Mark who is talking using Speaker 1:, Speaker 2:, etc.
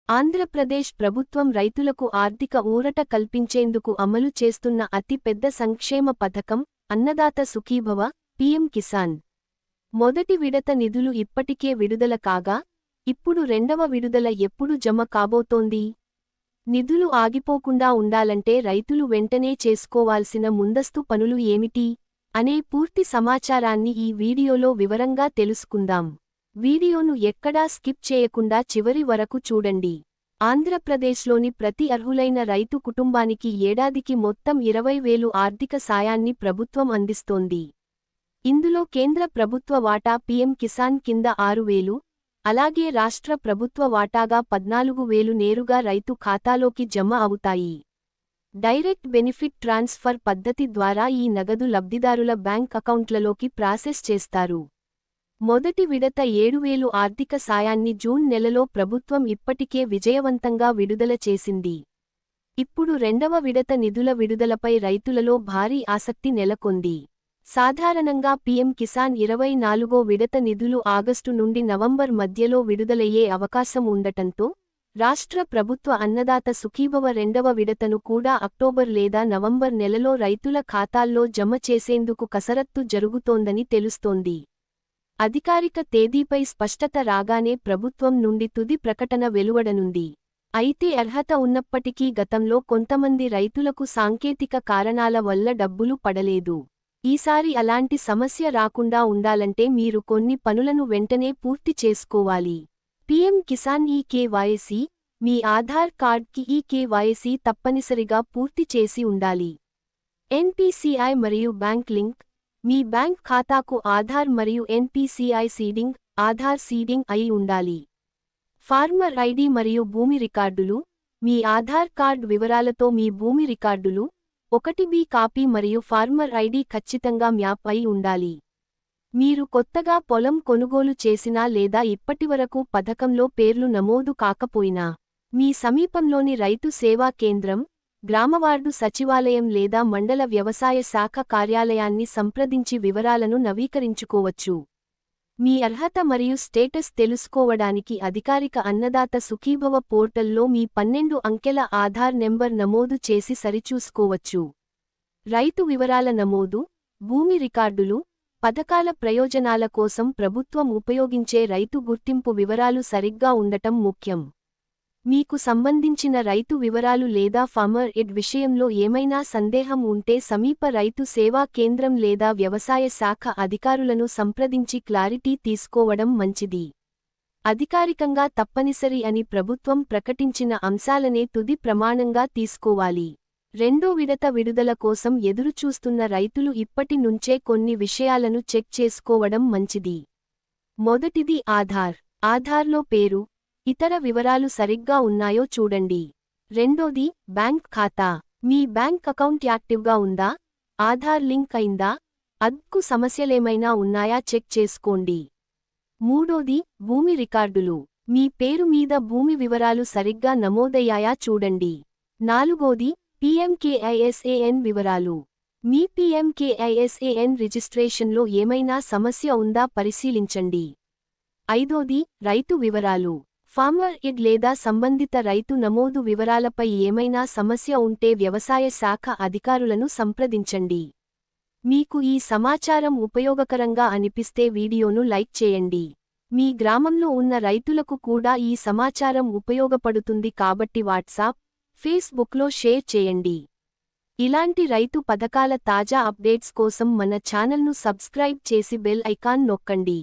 Speaker 1: ఆంధ్రప్రదేశ్ ప్రభుత్వం రైతులకు ఆర్థిక ఊరట కల్పించేందుకు అమలు చేస్తున్న అతి పెద్ద సంక్షేమ పథకం అన్నదాత సుఖీభవ పీఎం కిసాన్. మొదటి విడత నిధులు ఇప్పటికే విడుదల కాగా, ఇప్పుడు రెండవ విడుదల ఎప్పుడు జమ కాబోతోంది? నిధులు ఆగిపోకుండా ఉండాలంటే రైతులు వెంటనే చేసుకోవాల్సిన ముందస్తు పనులు ఏమిటి అనే పూర్తి సమాచారాన్ని ఈ వీడియోలో వివరంగా తెలుసుకుందాం. వీడియోను ఎక్కడా స్కిప్ చేయకుండా చివరి వరకు చూడండి. ఆంధ్రప్రదేశ్లోని ప్రతి అర్హులైన రైతు కుటుంబానికి ఏడాదికి మొత్తం 20,000 ఆర్థిక సాయాన్ని ప్రభుత్వం అందిస్తోంది. ఇందులో కేంద్ర ప్రభుత్వ వాటా పీఎం కిసాన్ కింద 6,000, అలాగే రాష్ట్ర ప్రభుత్వ వాటాగా 14,000 నేరుగా రైతు ఖాతాలోకి జమ అవుతాయి. డైరెక్ట్ బెనిఫిట్ ట్రాన్స్ఫర్ పద్ధతి ద్వారా ఈ నగదు లబ్ధిదారుల బ్యాంక్ అకౌంట్లలోకి ప్రాసెస్ చేస్తారు. మొదటి విడత 7,000 ఆర్థిక సాయాన్ని జూన్ నెలలో ప్రభుత్వం ఇప్పటికే విజయవంతంగా విడుదల చేసింది. ఇప్పుడు రెండవ విడత నిధుల విడుదలపై రైతులలో భారీ ఆసక్తి నెలకొంది. సాధారణంగా పీఎం కిసాన్ 24వ విడత నిధులు ఆగస్టు నుండి నవంబర్ మధ్యలో విడుదలయ్యే అవకాశం ఉండటంతో, రాష్ట్ర ప్రభుత్వ అన్నదాత సుఖీభవ రెండవ విడతను కూడా అక్టోబర్ లేదా నవంబర్ నెలలో రైతుల ఖాతాల్లో జమ చేసేందుకు కసరత్తు జరుగుతోందని తెలుస్తోంది. అధికారిక తేదీపై స్పష్టత రాగానే ప్రభుత్వం నుండి తుది ప్రకటన వెలువడనుంది. అయితే అర్హత ఉన్నప్పటికీ గతంలో కొంతమంది రైతులకు సాంకేతిక కారణాల వల్ల డబ్బులు పడలేదు. ఈసారి అలాంటి సమస్య రాకుండా ఉండాలంటే మీరు కొన్ని పనులను వెంటనే పూర్తి చేసుకోవాలి. పీఎం కిసాన్ ఈకేవైసీ, మీ ఆధార్ కార్డ్కి ఈకేవైసీ తప్పనిసరిగా పూర్తి చేసి ఉండాలి. ఎన్పీసీఐ మరియు బ్యాంక్ లింక్, మీ బ్యాంక్ ఖాతాకు ఆధార్ మరియు ఎన్పీసీఐ సీడింగ్, ఆధార్ సీడింగ్ అయి ఉండాలి. ఫార్మర్ ఐడి మరియు భూమి రికార్డులు, మీ ఆధార్ కార్డ్ వివరాలతో మీ భూమి రికార్డులు, 1B కాపీ మరియు ఫార్మర్ ఐడి ఖచ్చితంగా మ్యాప్ అయి ఉండాలి. మీరు కొత్తగా పొలం కొనుగోలు చేసినా లేదా ఇప్పటివరకు పథకంలో పేర్లు నమోదు కాకపోయినా, మీ సమీపంలోని రైతు సేవా కేంద్రం, గ్రామవార్డు సచివాలయం లేదా మండల వ్యవసాయ శాఖ కార్యాలయాన్ని సంప్రదించి వివరాలను నవీకరించుకోవచ్చు. మీ అర్హత మరియు స్టేటస్ తెలుసుకోవడానికి అధికారిక అన్నదాత సుఖీభవ పోర్టల్లో మీ 12 అంకెల ఆధార్ నెంబర్ నమోదు చేసి సరిచూసుకోవచ్చు. రైతు వివరాల నమోదు, భూమి రికార్డులు, పథకాల ప్రయోజనాల కోసం ప్రభుత్వం ఉపయోగించే రైతు గుర్తింపు వివరాలు సరిగ్గా ఉండటం ముఖ్యం. మీకు సంబంధించిన రైతు వివరాలు లేదా ఫార్మర్ ఎడ్ విషయంలో ఏమైనా సందేహం ఉంటే సమీప రైతు సేవా కేంద్రం లేదా వ్యవసాయ శాఖ అధికారులను సంప్రదించి క్లారిటీ తీసుకోవడం మంచిది. అధికారికంగా తప్పనిసరి అని ప్రభుత్వం ప్రకటించిన అంశాలనే తుది ప్రమాణంగా తీసుకోవాలి. రెండో విడత విడుదల కోసం ఎదురుచూస్తున్న రైతులు ఇప్పటి నుంచే కొన్ని విషయాలను చెక్ చేసుకోవడం మంచిది. మొదటిది ఆధార్. ఆధార్లో పేరు, ఇతర వివరాలు సరిగ్గా ఉన్నాయో చూడండి. రెండోది బ్యాంక్ ఖాతా. మీ బ్యాంక్ అకౌంట్ యాక్టివ్గా ఉందా, ఆధార్ లింక్ అయిందా, అద్కు సమస్యలేమైనా ఉన్నాయా చెక్ చేసుకోండి. మూడోది భూమి రికార్డులు. మీ పేరు మీద భూమి వివరాలు సరిగ్గా నమోదయ్యాయా చూడండి. నాలుగోది పీఎంకేఐఎస్ఏఎన్ వివరాలు. మీ పీఎంకేఐఎస్ఏఎన్ రిజిస్ట్రేషన్లో ఏమైనా సమస్య ఉందా పరిశీలించండి. ఐదోది రైతు వివరాలు. ఫార్మర్ ఎడ్ లేదా సంబంధిత రైతు నమోదు వివరాలపై ఏమైనా సమస్య ఉంటే వ్యవసాయ శాఖ అధికారులను సంప్రదించండి. మీకు ఈ సమాచారం ఉపయోగకరంగా అనిపిస్తే వీడియోను లైక్ చేయండి. మీ గ్రామంలో ఉన్న రైతులకు కూడా ఈ సమాచారం ఉపయోగపడుతుంది కాబట్టి వాట్సాప్, ఫేస్బుక్లో షేర్ చేయండి. ఇలాంటి రైతు పథకాల తాజా అప్డేట్స్ కోసం మన ఛానల్ను సబ్స్క్రైబ్ చేసి బెల్ ఐకాన్ నొక్కండి.